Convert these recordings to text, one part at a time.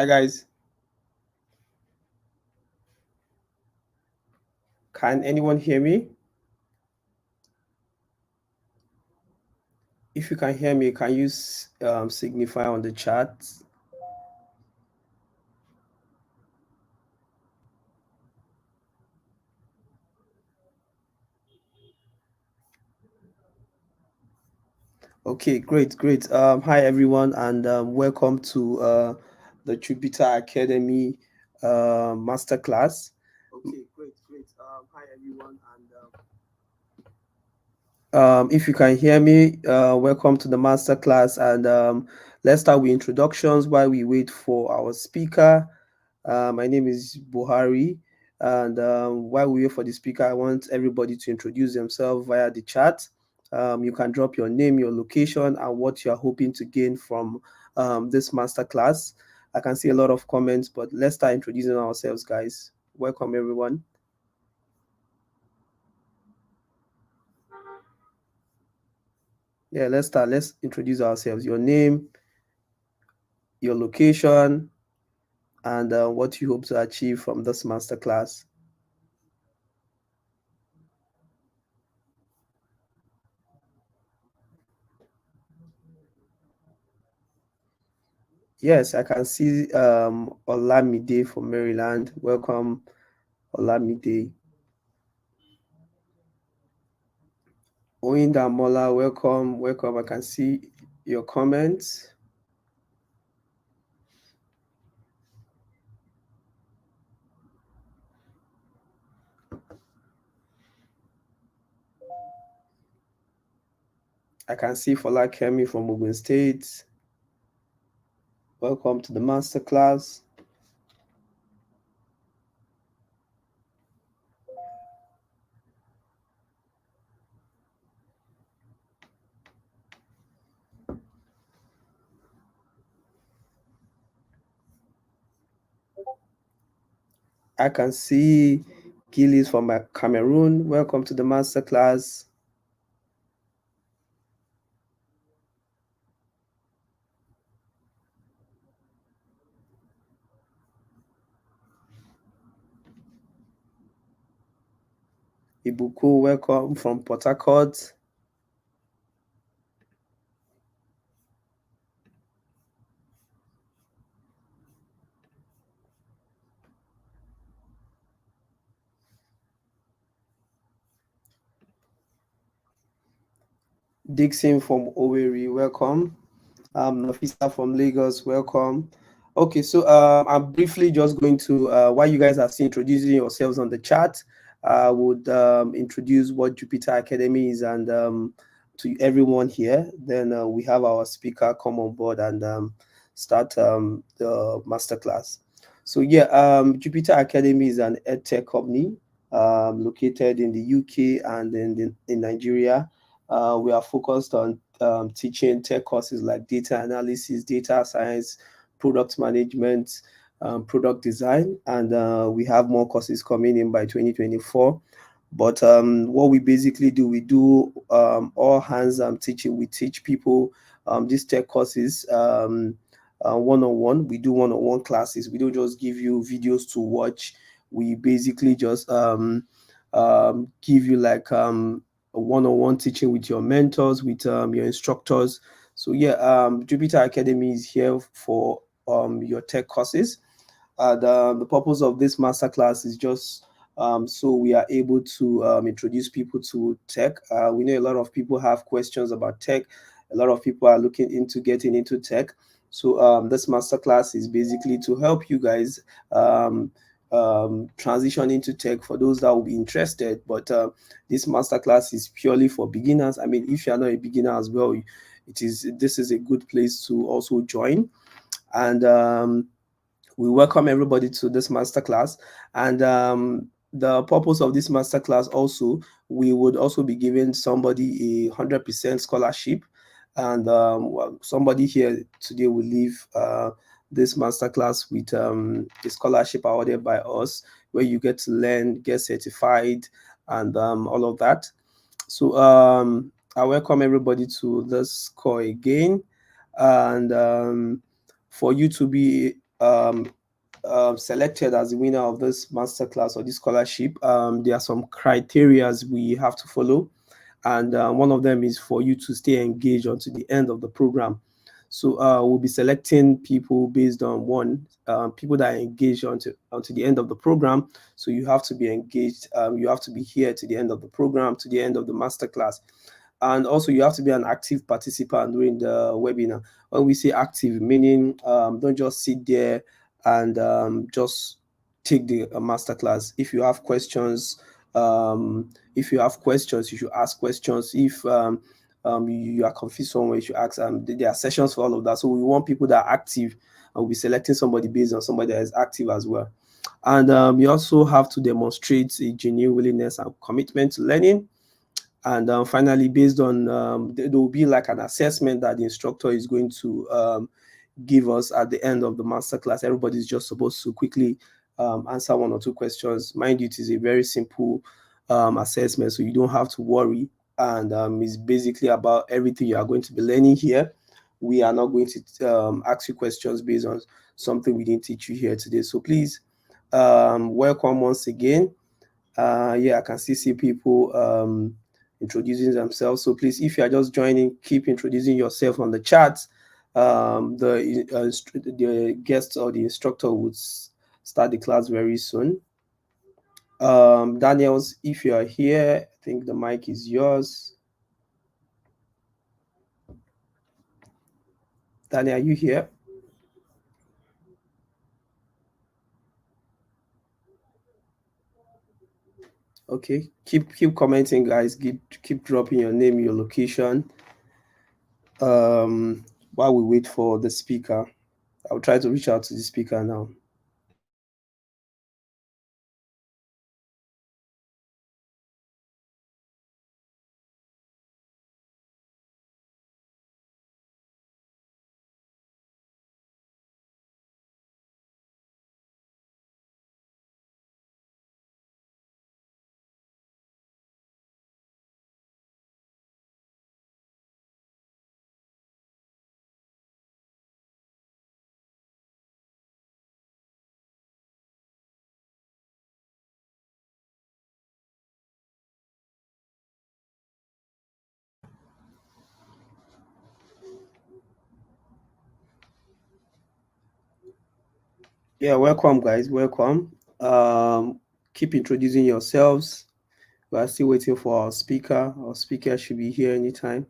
Hi guys, can anyone hear me? If you can hear me, can you signify on the chat? Okay, great. Hi everyone, and welcome to the Jupiter Academy masterclass. Okay, great. Hi everyone, and if you can hear me, welcome to the masterclass, and let's start with introductions while we wait for our speaker. My name is Buhari, and while we wait for the speaker, I want everybody to introduce themselves via the chat. You can drop your name, your location, and what you are hoping to gain from this masterclass. I can see a lot of comments, but let's start introducing ourselves, guys. Welcome, everyone. Yeah, let's start. Let's introduce ourselves. Your name, your location, and what you hope to achieve from this masterclass. Yes, I can see Olamide from Maryland. Welcome, Olamide. Oyinda Mola, welcome. I can see your comments. I can see Fola Kemi from Ogun State. Welcome to the masterclass. I can see Gillies from Cameroon. Welcome to the masterclass. Ibuku, welcome from Port Harcourt. Dixon from Owerri, welcome. Nafisa from Lagos, welcome. Okay, so I'm briefly just going to, while you guys are still introducing yourselves on the chat, I would introduce what Jupiter Academy is and to everyone here. Then we have our speaker come on board and start the masterclass. So yeah, Jupiter Academy is an edtech company located in the UK and in Nigeria. We are focused on teaching tech courses like data analysis, data science, product management, product design, and we have more courses coming in by 2024. But what we basically do, we do all hands teaching. We teach people these tech courses one-on-one. We do one-on-one classes. We don't just give you videos to watch. We basically just give you like a one-on-one teaching with your mentors, with your instructors. So yeah, Jupiter Academy is here for your tech courses. And the purpose of this masterclass is just so we are able to introduce people to tech. We know a lot of people have questions about tech. A lot of people are looking into getting into tech. So this masterclass is basically to help you guys transition into tech for those that will be interested. But this masterclass is purely for beginners. I mean, if you are not a beginner as well, this is a good place to also join. And we welcome everybody to this masterclass. And the purpose of this masterclass also, we would also be giving somebody a 100% scholarship. And somebody here today will leave this masterclass with a scholarship awarded by us, where you get to learn, get certified, and all of that. So I welcome everybody to this call again. And for you to be um, selected as the winner of this masterclass or this scholarship, there are some criterias we have to follow, and one of them is for you to stay engaged until the end of the program. So we'll be selecting people based on one, people that are engaged until the end of the program. So you have to be engaged. You have to be here to the end of the program, to the end of the masterclass. And also you have to be an active participant during the webinar. When we say active, meaning don't just sit there and just take the masterclass. If you have questions, you should ask questions. If you are confused somewhere, you should ask. There are sessions for all of that. So we want people that are active, and we'll be selecting somebody based on somebody that is active as well. And you also have to demonstrate a genuine willingness and commitment to learning. And finally, based on there will be like an assessment that the instructor is going to give us at the end of the masterclass. Everybody's just supposed to quickly answer one or two questions. Mind you, it is a very simple assessment, so you don't have to worry. And it's basically about everything you are going to be learning here. We are not going to ask you questions based on something we didn't teach you here today. So please, welcome once again. Yeah, I can still see people introducing themselves. So please, if you are just joining, keep introducing yourself on the chat. The guest or the instructor would start the class very soon. Daniels, if you are here, I think the mic is yours. Daniel, are you here? Okay, keep commenting, guys. Keep dropping your name, your location. While we wait for the speaker, I'll try to reach out to the speaker now. Yeah, welcome, guys. Welcome. Keep introducing yourselves. We are still waiting for our speaker. Our speaker should be here anytime.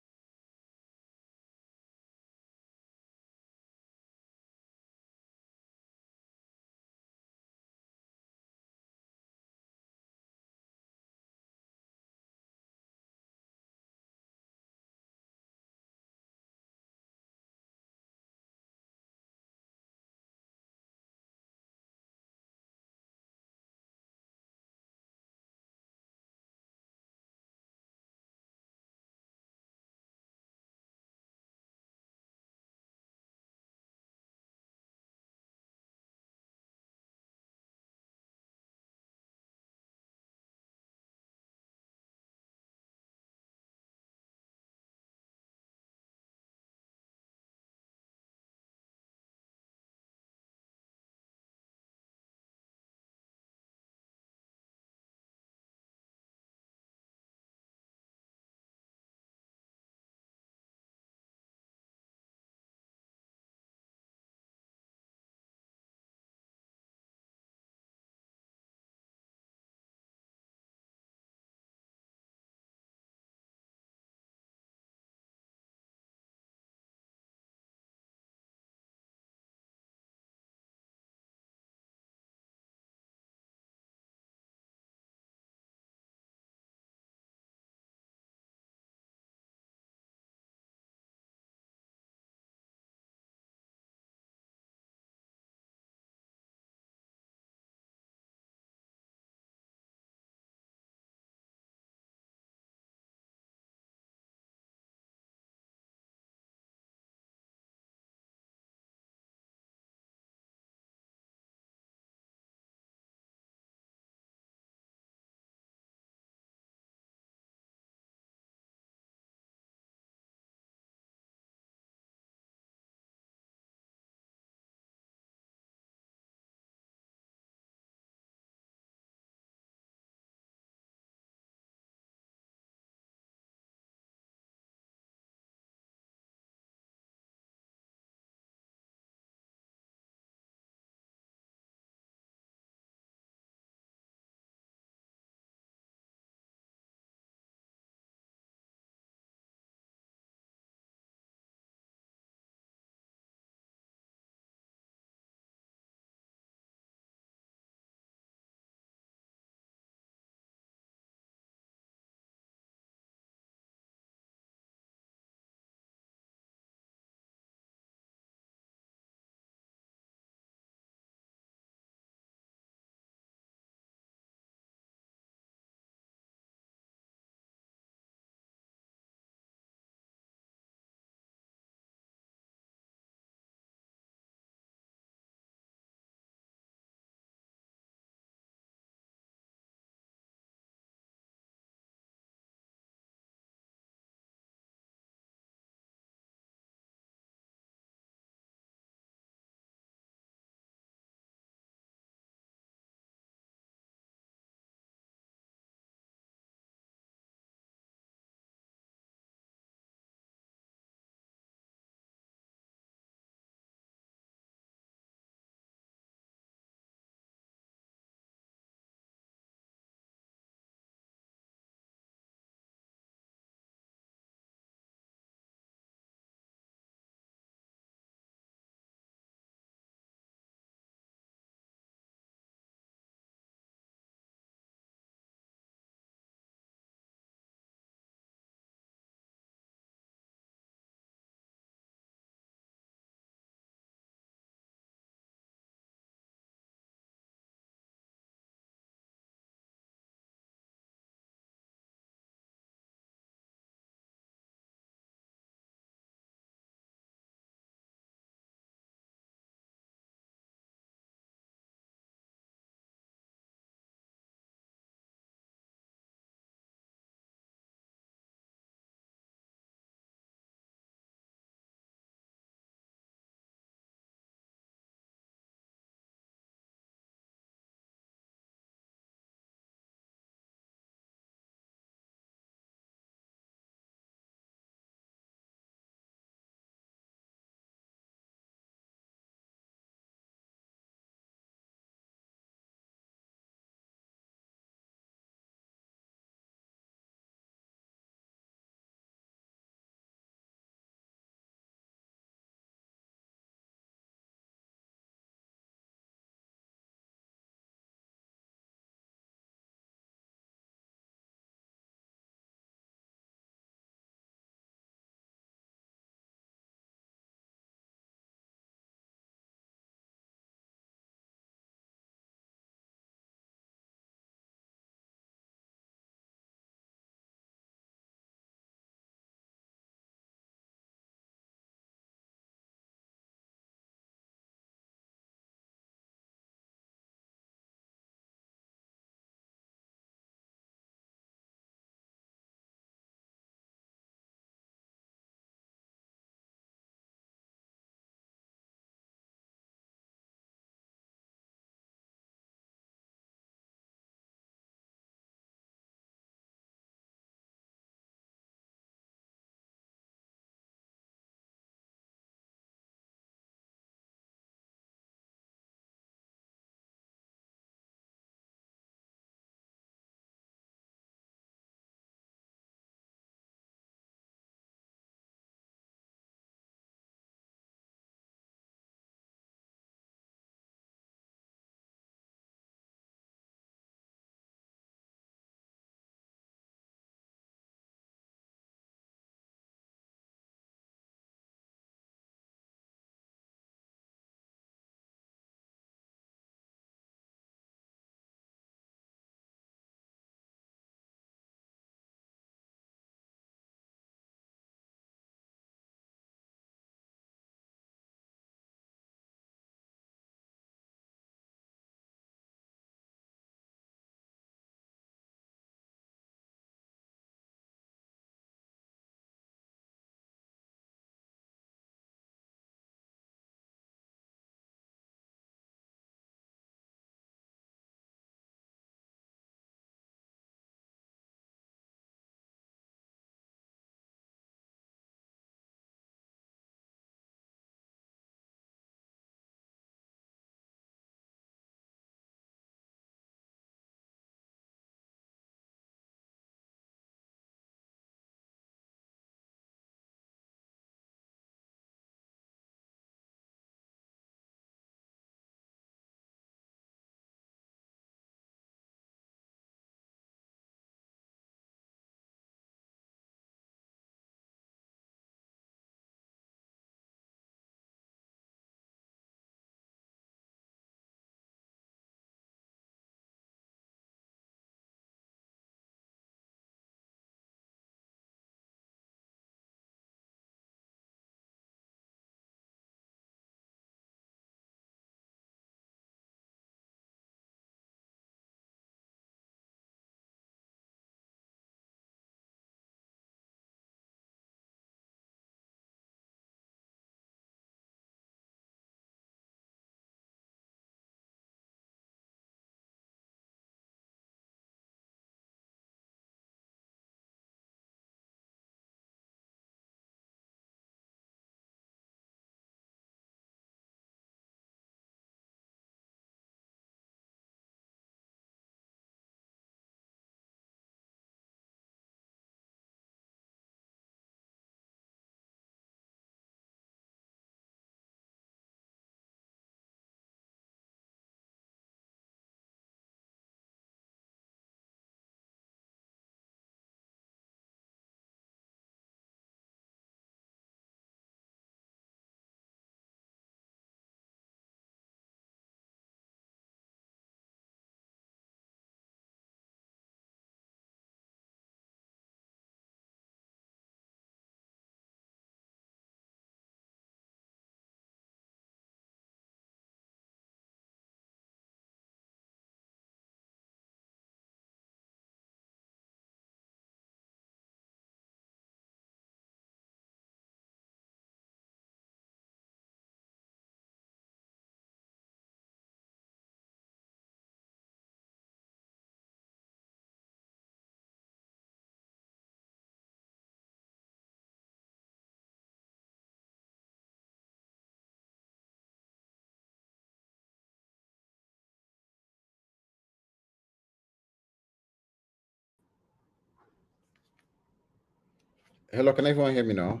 Hello, can everyone hear me now?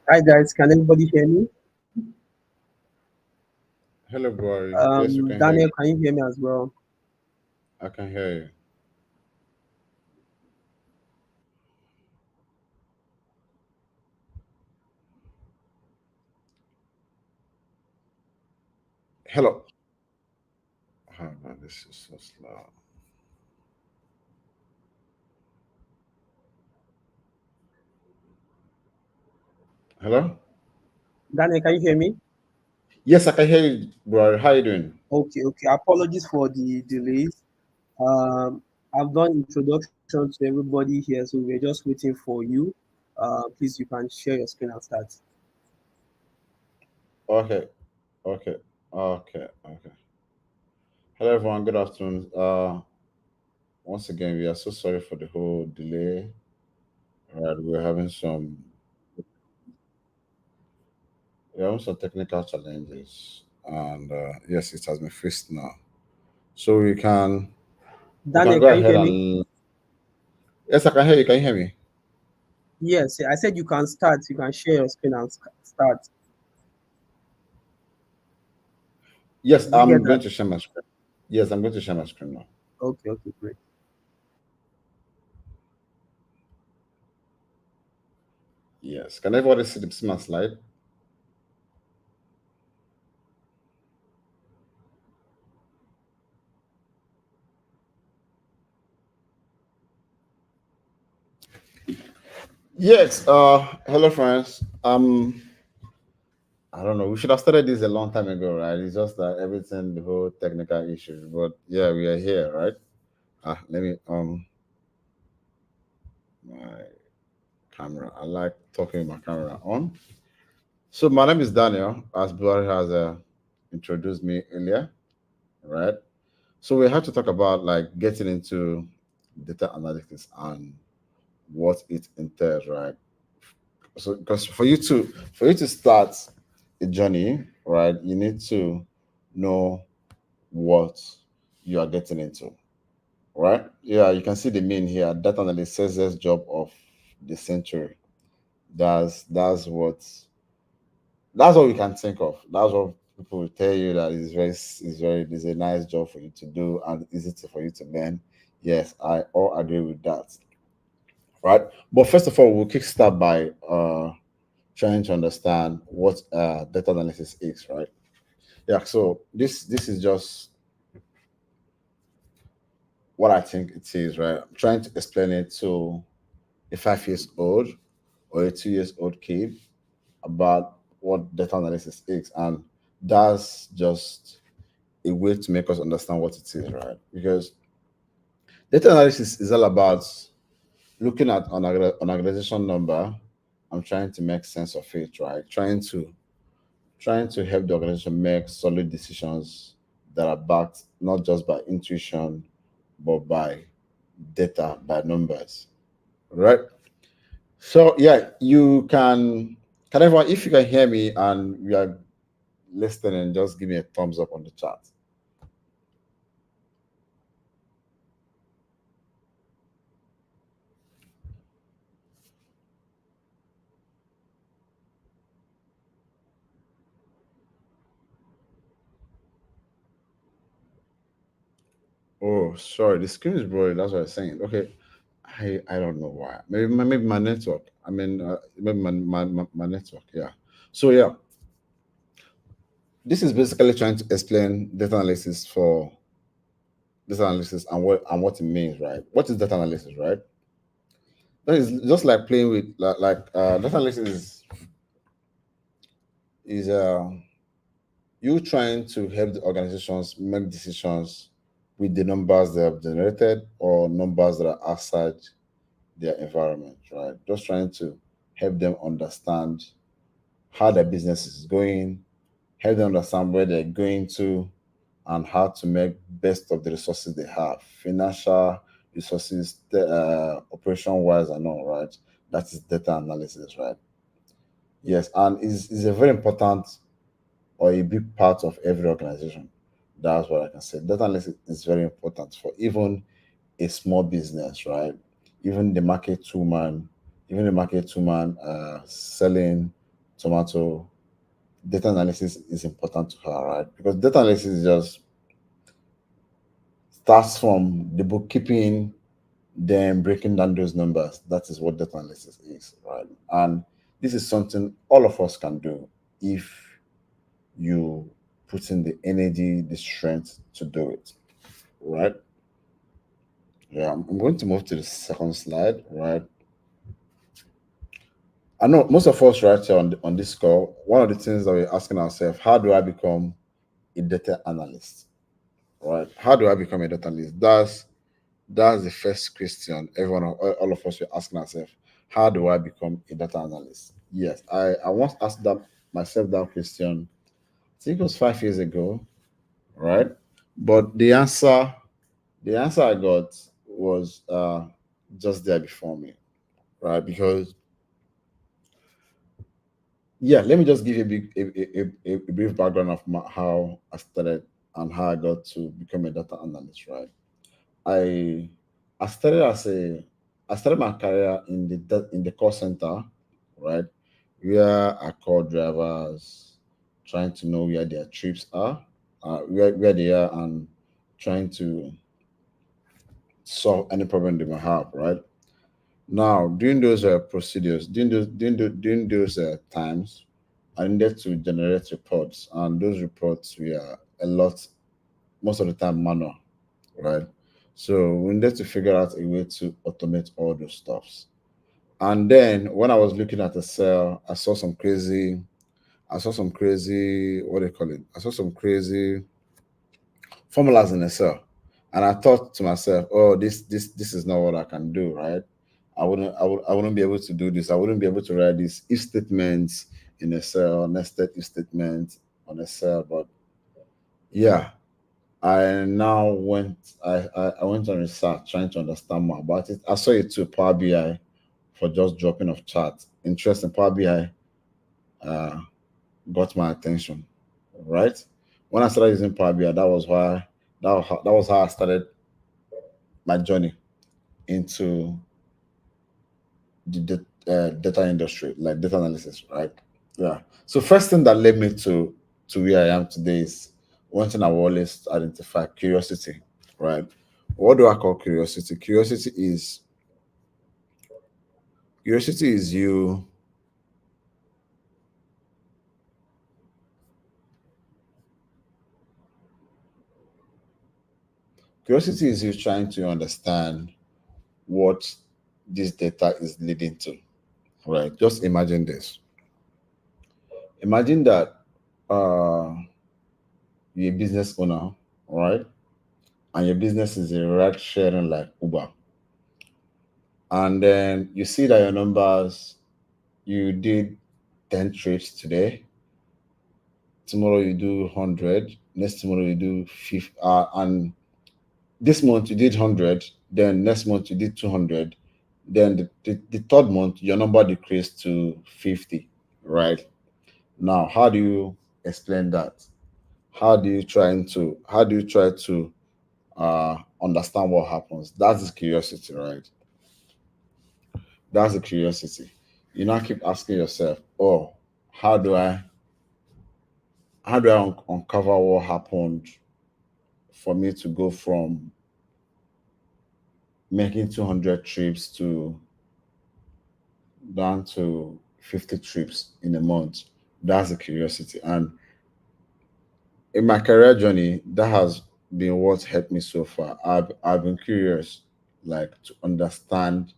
Hi guys, can everybody hear me? Hello, boy. Yes, we can hear Daniel, you. can you hear me as well? I can hear you. Hello. Oh, man, this is so slow. Hello? Daniel, can you hear me? Yes, I can hear you, bro. How you doing? Okay. Apologies for the delays. Um, I've done introduction to everybody here, so we're just waiting for you. Please, you can share your screen and start. Okay, okay, okay. Hello, everyone. Good afternoon. Once again, we are so sorry for the whole delay. Right, we're having some technical challenges, and yes, it has been fixed now. So we can Daniel, go can you ahead hear me? and yes, I can hear you. Can you hear me? Yes, I said you can start. You can share your screen and start. Yes, Did you get I'm that? going to share my screen. Yes, I'm going to share my screen now. Okay, great. Yes. Can everybody see my slide? Yes. Hello, friends. I don't know. We should have started this a long time ago, right? It's just that everything, the whole technical issues. But yeah, we are here, right? Let me my camera. I like talking with my camera on. So my name is Daniel, as Blair has introduced me earlier, right? So we have to talk about like getting into data analytics and what it entails, right? So because for you to start a journey, right, you need to know what you are getting into, right? Yeah, you can see the mean here. Data analyst says this job of the century. That's what we can think of. That's what people will tell you that is a nice job for you to do and for you to learn. Yes, I all agree with that, right? But first of all, we'll kickstart by trying to understand what data analysis is, right? Yeah, so this is just what I think it is, right? I'm trying to explain it to a 5 years old or a 2 years old kid about what data analysis is, and that's just a way to make us understand what it is, right? Because data analysis is all about looking at an organization number. I'm trying to make sense of it, right? Trying to help the organization make solid decisions that are backed not just by intuition but by data, by numbers, right? So yeah, you can everyone, if you can hear me and you are listening, just give me a thumbs up on the chat. Oh, sorry, the screen is blurry. That's what I'm saying. Okay, I don't know why. Maybe my network. I mean, maybe my network. Yeah. So yeah, this is basically trying to explain data analysis and what it means, right? What is data analysis, right? That is just like playing with data analysis is you trying to help the organizations make decisions with the numbers they have generated or numbers that are outside their environment, right? Just trying to help them understand how their business is going, help them understand where they're going to, and how to make best of the resources they have, financial resources, operation wise, and all, right? That is data analysis, right? Yes, and is a very important or a big part of every organization. That's what I can say. Data analysis is very important for even a small business, right? Even the market woman, even the market woman selling tomato, data analysis is important to her, right? Because data analysis just starts from the bookkeeping, then breaking down those numbers. That is what data analysis is, right? And this is something all of us can do if you put in the energy, the strength to do it, right? Yeah, I'm going to move to the second slide, right? I know most of us right here on this call, one of the things that we're asking ourselves, how do I become a data analyst? Right? How do I become a data analyst? That's the first question all of us were asking ourselves. How do I become a data analyst? Yes, I once asked that myself that question. I think it was 5 years ago, right? But the answer I got was just there before me, right? Because yeah, let me just give you a brief background of how I started and how I got to become a data analyst, right? I I started as a I started my career in the call center, right? Where I call drivers, trying to know where their trips are, where they are, and trying to solve any problem they may have, right? Now, during those procedures, during those times, I needed to generate reports, and those reports were a lot, most of the time manual, right? So we needed to figure out a way to automate all those stuffs. And then when I was looking at Excel, I saw some crazy, what do you call it? I saw some crazy formulas in Excel. And I thought to myself, oh, this is not what I can do, right? I wouldn't be able to do this. I wouldn't be able to write these if statements in Excel, nested if statements on Excel. But yeah, I went on research trying to understand more about it. I saw it to Power BI for just dropping of charts. Interesting. Power BI uh, got my attention, right? When I started using Power BI, that was how I started my journey into the data industry, like data analysis, right? Yeah. So first thing that led me to where I am today is one thing I will always identify: curiosity, right? What do I call curiosity? Curiosity is you. Curiosity is you trying to understand what this data is leading to, right? Just imagine this. Imagine that you're a business owner, right? And your business is a ride sharing like Uber. And then you see that your numbers, you did 10 trips today. Tomorrow you do 100. Next tomorrow you do 50. And this month you did 100. Then next month you did 200. Then the third month, your number decreased to 50, right? Now, how do you explain that? How do you try to understand what happens? That's the curiosity, right? That's the curiosity. You now keep asking yourself, oh, how do I uncover what happened for me to go from making 200 trips to down to 50 trips in a month? That's the curiosity. And in my career journey, that has been what helped me so far. I've been curious, like to understand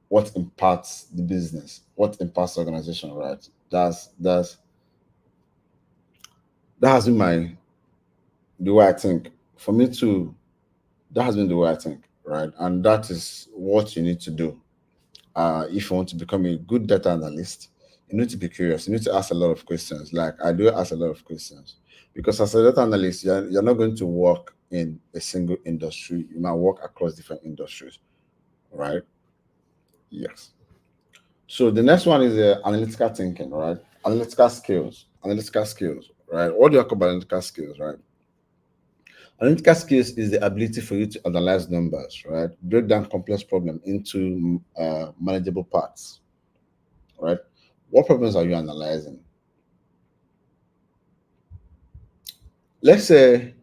what impacts the business, what impacts the organization, right? That has been the way I think. For me to That has been the way I think, right? And that is what you need to do. If you want to become a good data analyst, you need to be curious. You need to ask a lot of questions. Like I do ask a lot of questions because as a data analyst, you're not going to work in a single industry. You might work across different industries, right? Yes. So the next one is analytical thinking, right? Analytical skills. right? What do you call by analytical skills, right? Analytical skills is the ability for you to analyze numbers, right? Break down complex problems into manageable parts, right? What problems are you analyzing? Let's say,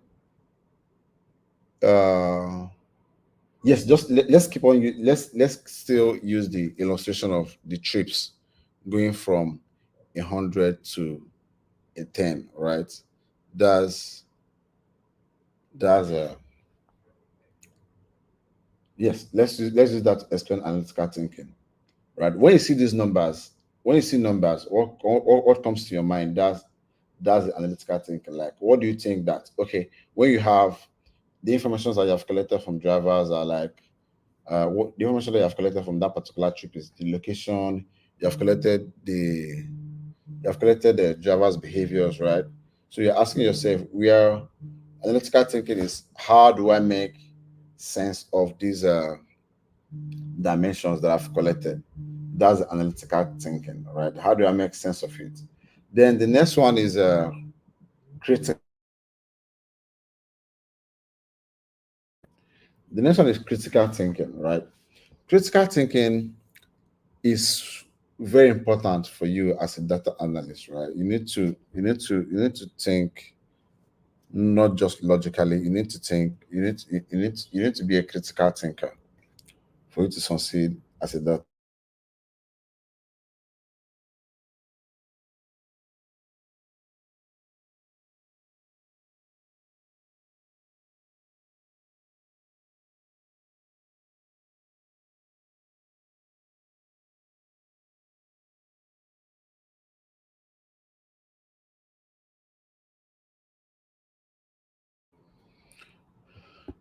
yes, just let's keep on. Let's still use the illustration of the trips going from 100 to a 10, right? Does does yes, let's use that to explain analytical thinking, right? When you see these numbers, when you see numbers, what comes to your mind? That's the analytical thinking. Like, what do you think that, okay, when you have the information that you have collected from drivers are like, what the information that you have collected from that particular trip is the location, you have collected the driver's behaviors, right? So you're asking yourself, where analytical thinking is, how do I make sense of these dimensions that I've collected? That's analytical thinking, right? How do I make sense of it? Then the next one is critical. The next one is critical thinking, right? Critical thinking is very important for you as a data analyst, right? You need to think not just logically. You need to think. You need to be a critical thinker for you to succeed as a data.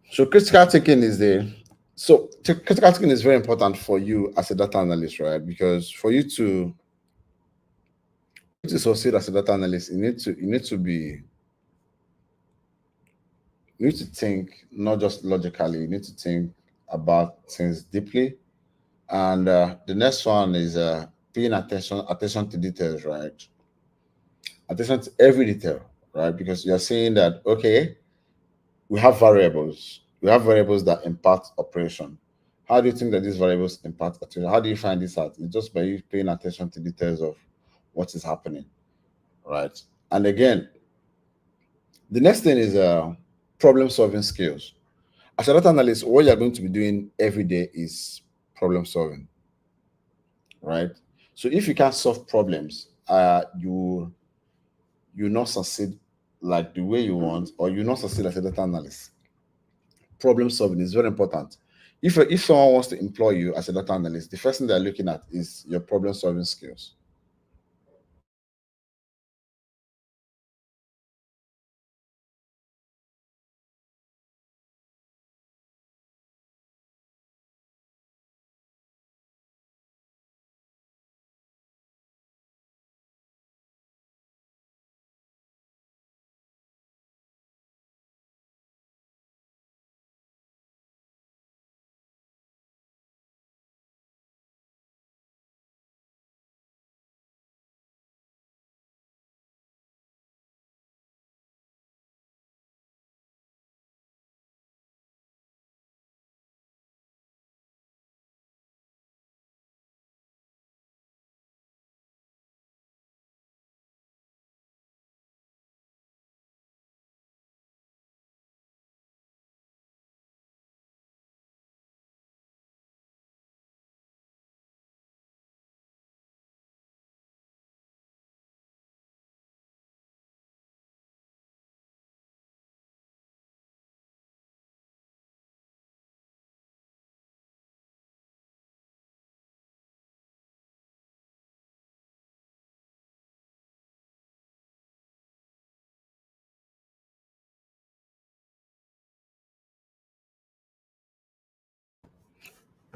So critical thinking is very important for you as a data analyst, right? Because for you to succeed as a data analyst, you need to think not just logically. You need to think about things deeply. And the next one is paying attention to details, right? Attention to every detail, right? Because you're saying that, okay, we have variables that impact operation. How do you think that these variables impact operation? How do you find this out? It's just by you paying attention to details of what is happening, right? And again, the next thing is problem solving skills. As a data analyst, what you're going to be doing every day is problem solving, right? So if you can't solve problems, you not succeed like the way you want, or you not succeed as a data analyst. Problem solving is very important. If someone wants to employ you as a data analyst, the first thing they're looking at is your problem solving skills.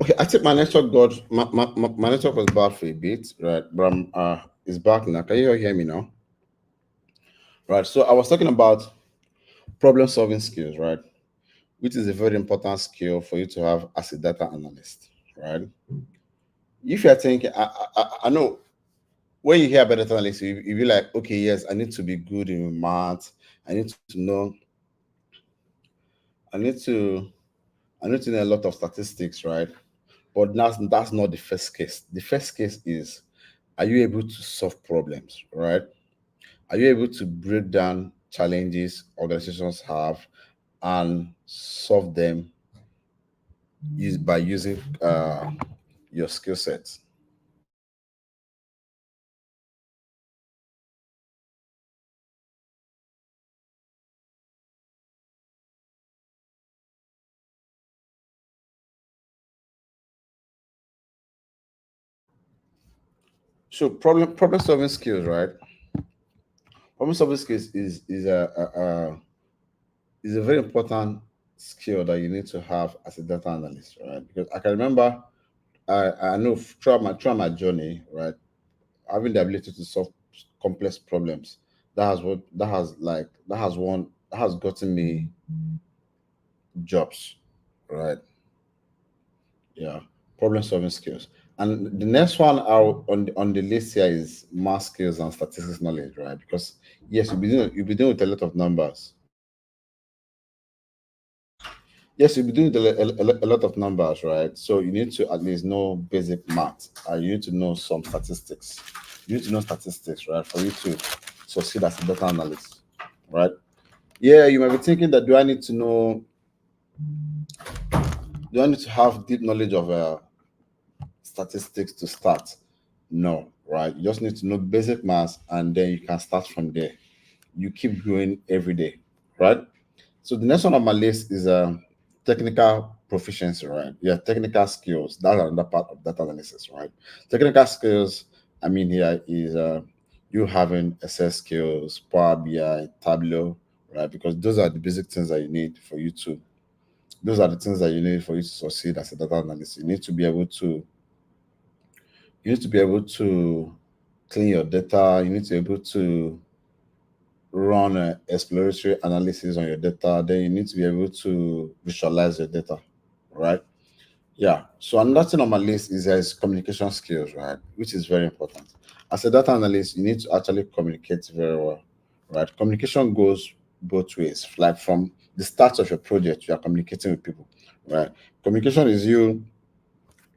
Okay, I think my network got my network was bad for a bit, right? But it's back now. Can you hear me now? Right. So I was talking about problem solving skills, right? Which is a very important skill for you to have as a data analyst, right? If you're thinking, I know when you hear about data analysis, you be like, okay, yes, I need to be good in math. I need to know. I need to. I need to know a lot of statistics, right? But that's not the first case. The first case is, are you able to solve problems, right? Are you able to break down challenges organizations have and solve them by using your skill sets? So problem solving skills, right? Problem solving skills is a very important skill that you need to have as a data analyst, right? Because I can remember, I know throughout my journey, right, having the ability to solve complex problems, that has gotten me jobs, right? Yeah, problem solving skills. And the next one out on the list here is math skills and statistics knowledge, right? Because yes, you'll be doing with a lot of numbers. Yes, you'll be doing a lot of numbers, right? So you need to at least know basic math. You need to know some statistics. You need to know statistics, right, for you to succeed as a data analyst, right? Yeah, you might be thinking that do I need to have deep knowledge of statistics to start? No, right? You just need to know basic math, and then you can start from there. You keep growing every day, right? So the next one on my list is technical proficiency, right? Yeah, technical skills. That's another part of data analysis, right? Technical skills, I mean, here is you having Excel skills, Power BI, Tableau, right? Because those are the basic things that you need for you to. Those are the things that you need for you to succeed as a data analyst. You need to be able to clean your data. You need to be able to run exploratory analysis on your data. Then you need to be able to visualize your data, right? Yeah. So another thing on my list is communication skills, right? Which is very important. As a data analyst, you need to actually communicate very well, right? Communication goes both ways. Like from the start of your project, you are communicating with people, right? Communication is you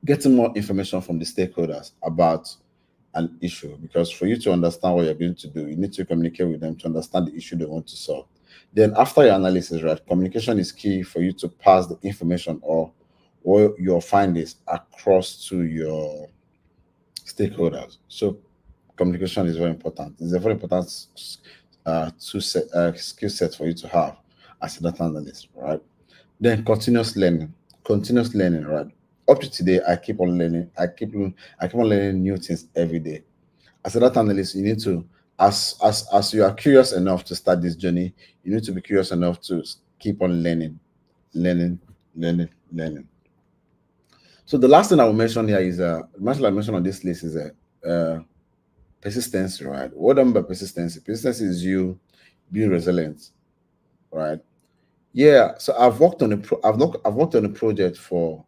getting more information from the stakeholders about an issue, because for you to understand what you're going to do, you need to communicate with them to understand the issue they want to solve. Then after your analysis, right, communication is key for you to pass the information or your findings across to your stakeholders. So communication is very important. It's a very important skill set for you to have as a data analyst, right? Then continuous learning, right? Up to today, I keep on learning. I keep on learning new things every day. As a data analyst, you need to, as you are curious enough to start this journey, you need to be curious enough to keep on learning, learning. So the last thing I will mention here is I mentioned on this list is persistency, right? What do I mean by persistency? Persistency is you being resilient, right? Yeah, so I've worked on a project for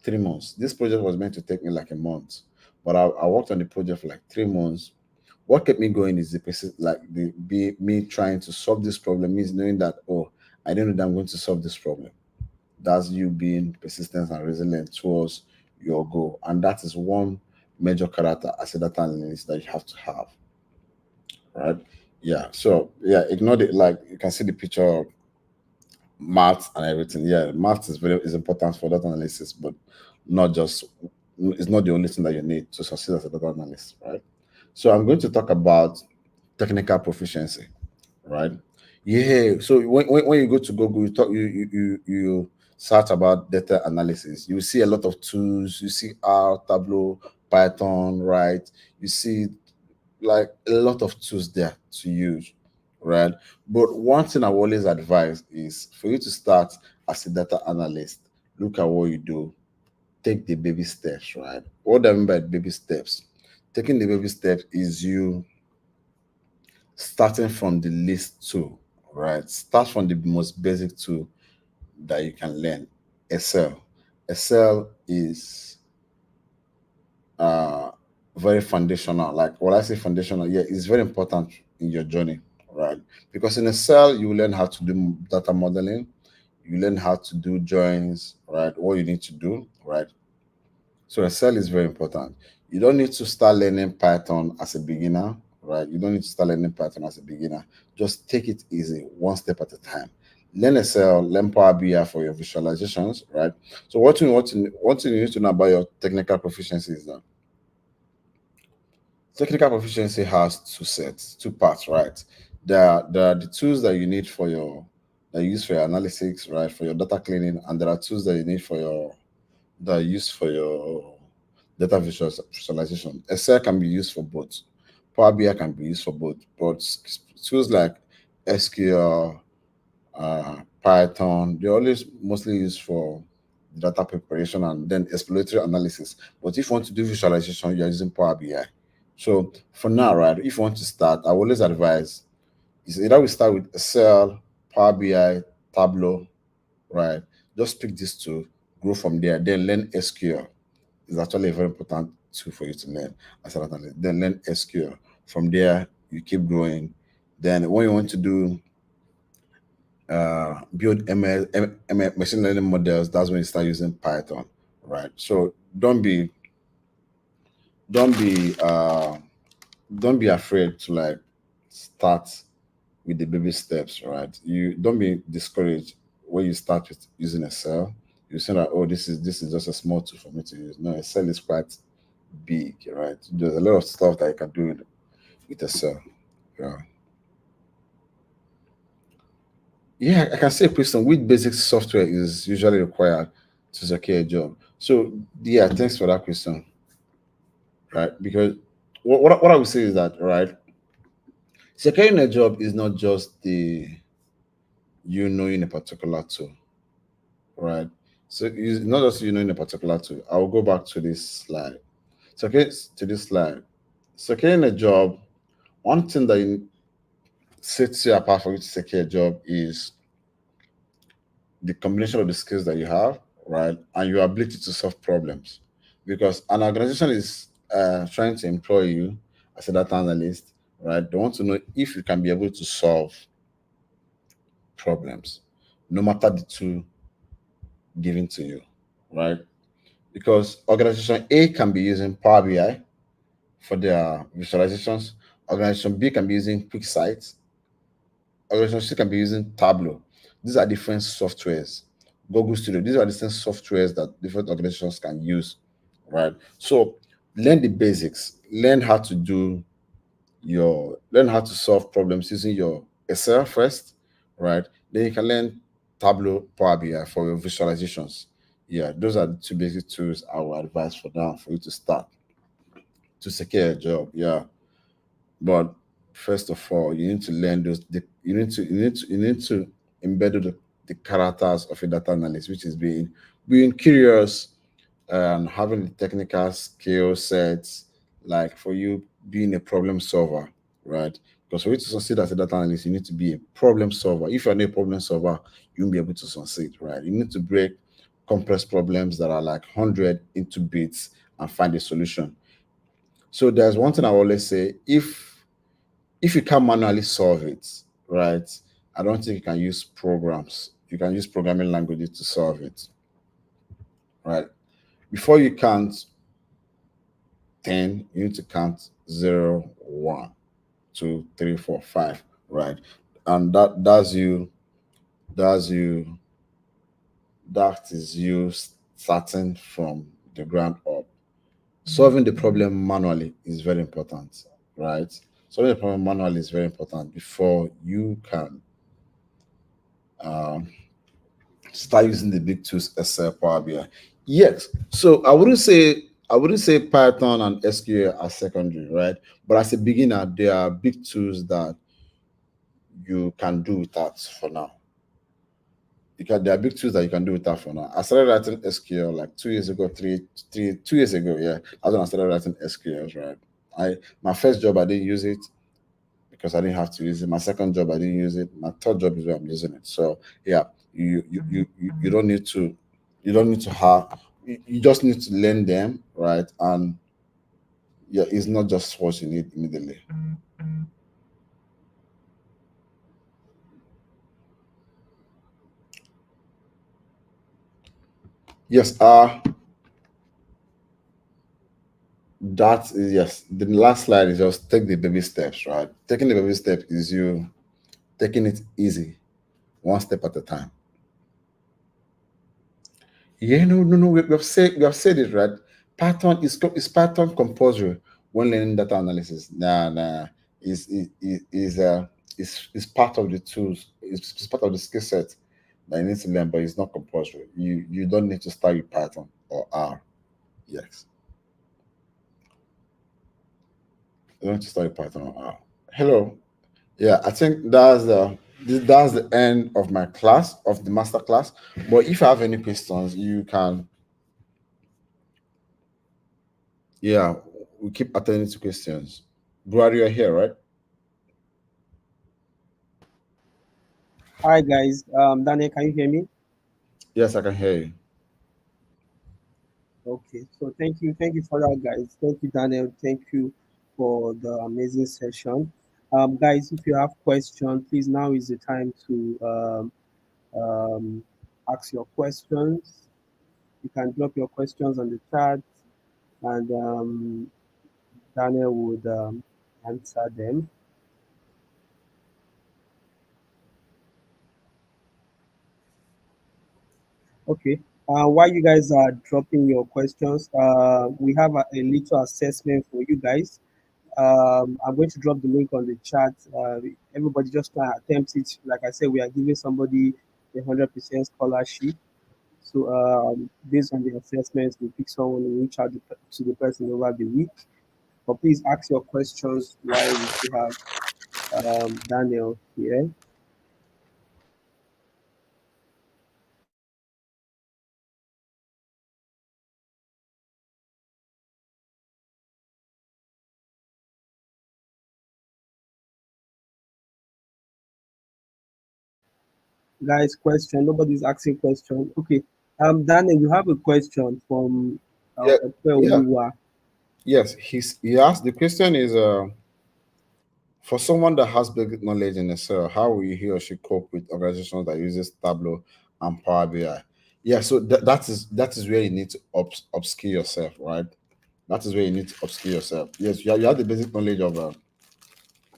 3 months. This project was meant to take me like a month, but I worked on the project for like 3 months. What kept me going is the be me trying to solve this problem, means knowing that, oh, I don't know that I'm going to solve this problem. That's you being persistent and resilient towards your goal, and that is one major character as a data analyst that you have to have, right? Yeah. So yeah, ignore it. Like you can see the picture math and everything. Yeah, math is important for data analysis, but not just it's not the only thing that you need to succeed as a data analyst, right? So I'm going to talk about technical proficiency, right? Yeah. So when you go to Google, you search about data analysis. You see a lot of tools. You see R, Tableau, Python, right? You see like a lot of tools there to use, right? But one thing I always advise is for you to start as a data analyst, look at what you do, take the baby steps, right? What do I mean by baby steps? Taking the baby steps is you starting from the least tool, right? Start from the most basic tool that you can learn. Excel. Excel is uh very foundational. Like when I say foundational, yeah, it's very important in your journey, right? Because in Excel, you learn how to do data modeling, you learn how to do joins, right? What you need to do, right? So Excel is very important. You don't need to start learning Python as a beginner, right? You don't need to start learning Python as a beginner. Just take it easy, one step at a time. Learn Excel, learn Power BI for your visualizations, right? So what you need to know about your technical proficiency is that technical proficiency has two sets, two parts, right? There are the tools that you need for your that you use for your analytics, right? For your data cleaning, and there are tools that you need for your that are used for your data visualization. Excel can be used for both. Power BI can be used for both. But tools like SQL, Python, they're always mostly used for data preparation and then exploratory analysis. But if you want to do visualization, you're using Power BI. So for now, right, if you want to start, I always advise is either we start with Excel, Power BI, Tableau, right? Just pick these two, grow from there, then learn SQL. It's actually a very important tool for you to learn as an analyst. Then learn SQL. From there, you keep growing. Then when you want to do build machine learning models, that's when you start using Python, right? So don't be uh don't be afraid to like start with the baby steps, right? You don't be discouraged when you start with using Excel. You say that, oh, this is just a small tool for me to use. No, Excel is quite big, right? There's a lot of stuff that you can do with Excel. Yeah. Yeah, I can say a question, which basic software is usually required to secure a job? So yeah, thanks for that question. Right? Because what I would say is that, right, securing a job is not just the you knowing a particular tool, right? So it's not just you knowing a particular tool. I'll go back to this slide. So okay, to this slide. Securing a job, one thing that sets you apart for you to secure a job is the combination of the skills that you have, right, and your ability to solve problems. Because an organization is trying to employ you as a data analyst, right? They want to know if you can be able to solve problems, no matter the tool given to you, right? Because organization A can be using Power BI for their visualizations, organization B can be using QuickSight, organization C can be using Tableau. These are different softwares. Google Studio, these are different softwares that different organizations can use, right? So learn the basics, learn how to solve problems using your Excel first, right? Then you can learn Tableau, Power BI for your visualizations. Yeah, those are the two basic tools I would advise for now for you to start to secure a job. Yeah. But first of all, you need to learn you need to embed the characters of a data analyst, which is being curious and having the technical skill sets, like for you being a problem solver, right? Because for you to succeed as a data analyst, you need to be a problem solver. If you're not a problem solver, you won't be able to succeed, right? You need to break complex problems that are like 100 into bits and find a solution. So there's one thing I always say: if you can manually solve it, right? I don't think you can use programs. You can use programming languages to solve it, right? Before you count 10, you need to count 0, 1, 2, 3, 4, 5, right? And that's you, that is you starting from the ground up. Solving the problem manually is very important, right? Solving the problem manually is very important before you can um, start using the big tools, Excel, Power BI. Yes. So I wouldn't say Python and SQL are secondary, right? But as a beginner, there are big tools that you can do without for now. There are big tools that you can do without for now. I started writing SQL like 2 years ago, 2 years ago. Yeah, that's when I started writing SQLs, right? My first job I didn't use it because I didn't have to use it. My second job I didn't use it. My third job is where I'm using it. So yeah, you don't need to you don't need to have you just need to learn them, right? And yeah, it's not just what you need immediately. Yes, that is, yes. The last slide is just take the baby steps, right? Taking the baby step is you taking it easy, one step at a time. Yeah, no. We have said it, right? Python is Python compulsory when learning data analysis. Nah, is part of the tools. It's part of the skill set that you need to learn, but it's not compulsory. You don't need to start with Python or R. Yes, you don't need to start with Python or R. Hello. Yeah, I think that's the end of my class, of the master class. But if you have any questions, you can, yeah, we keep attending to questions. Brad, you're here, right? Hi guys, Daniel, can you hear me? Yes, I can hear you. Okay, so thank you for that, guys. Thank you, Daniel. Thank you for the amazing session. Guys, if you have questions, please now is the time to ask your questions. You can drop your questions on the chat, and Daniel would answer them. Okay. While you guys are dropping your questions, we have a little assessment for you guys. I'm going to drop the link on the chat. Everybody just try and attempt it. Like I said, we are giving somebody 100% scholarship. So based on the assessments, we pick someone and reach out to the person over the week. But please ask your questions while we still have Daniel here. Guys, question. Nobody's asking question. Okay. Daniel, you have a question from Yeah, Ekwe yeah, Oluwa. yes. He asked, the question is, for someone that has big knowledge in Excel, how will he or she cope with organizations that uses Tableau and Power BI? Yeah, so that is where you need to upskill yourself, right? That is where you need to upskill yourself. Yes, you have the basic knowledge of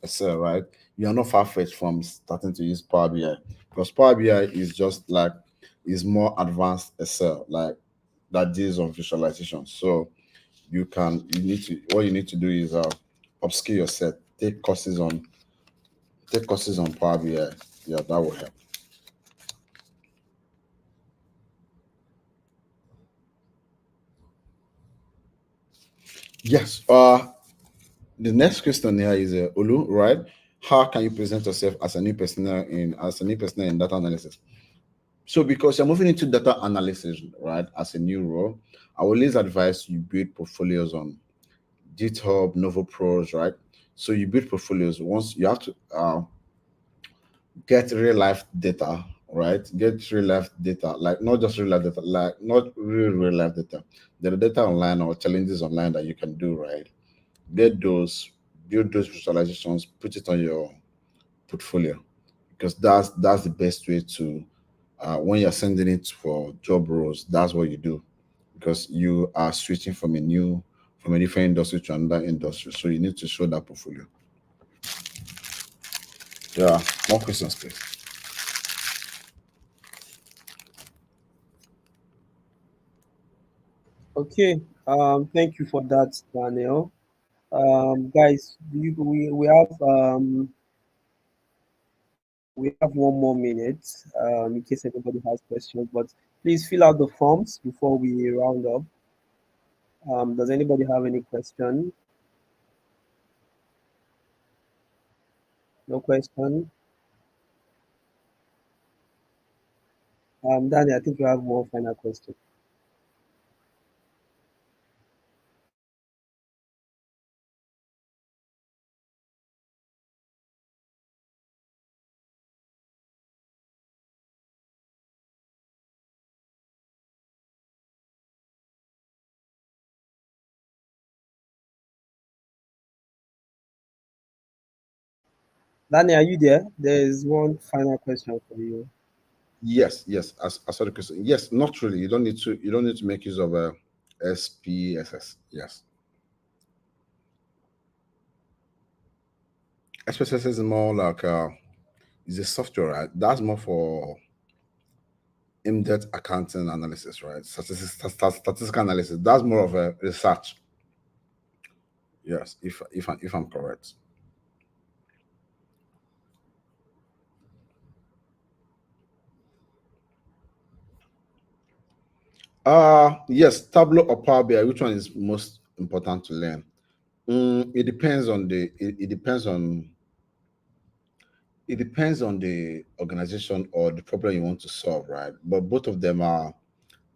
Excel, right? You are not far fetched from starting to use Power BI, because Power BI is just like, is more advanced Excel, like that deals on visualization. So you need to, what you need to do is upskill yourself, take courses on Power BI. Yeah, that will help. Yes. The next question here is Olu, right? How can you present yourself as a new personnel in data analysis? So because you're moving into data analysis, right, as a new role, I will always advise you build portfolios on GitHub, Novo Pros, right? So you build portfolios. Once you have to get real life data, right? Get real life data, like not just real life data, like not real life data. There are data online or challenges online that you can do, right? Get those, build those visualizations, put it on your portfolio, because that's the best way to, when you're sending it for job roles, that's what you do, because you are switching from a different industry to another industry, so you need to show that portfolio. Yeah, more questions, please. Okay. Thank you for that, Daniel. Guys, we have 1 more minute in case anybody has questions. But please fill out the forms before we round up. Does anybody have any question? No question. Daniel, I think you have one final question. Danny, are you there? There is one final question for you. Yes, yes. I saw the question. Yes, not really. You don't need to. You don't need to make use of a SPSS. Yes, SPSS is more like is a software, right? That's more for in-depth accounting analysis, right? Statistical analysis. That's more of a research. Yes, if I'm correct. Yes, Tableau or Power BI. Which one is most important to learn? It depends on the. It depends on the organization or the problem you want to solve, right? But both of them are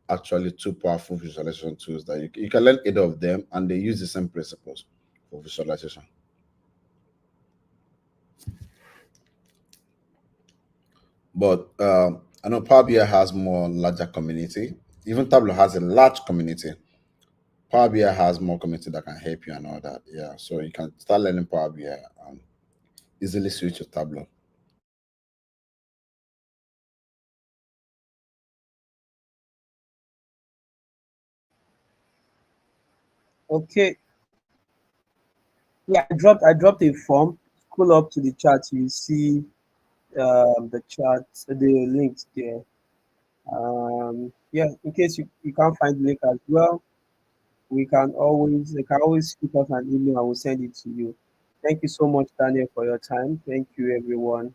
actually two powerful visualization tools that you can learn either of them, and they use the same principles for visualization. But I know Power BI has more larger community. Even Tableau has a large community. Power BI has more community that can help you and all that. Yeah, so you can start learning Power BI and easily switch to Tableau. Okay. Yeah, I dropped a form. Scroll up to the chat. You see the chat, the links there. Yeah, in case you can't find the link as well, you can always shoot us an email. I will send it to you. Thank you so much, Daniel, for your time. Thank you, everyone.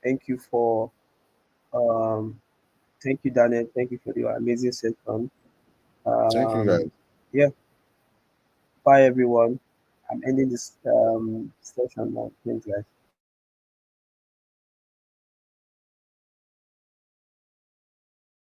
Thank you for um, thank you, Daniel. Thank you for your amazing session. Thank you, guys. Um, yeah, bye, everyone. I'm ending this session now. Thanks, guys.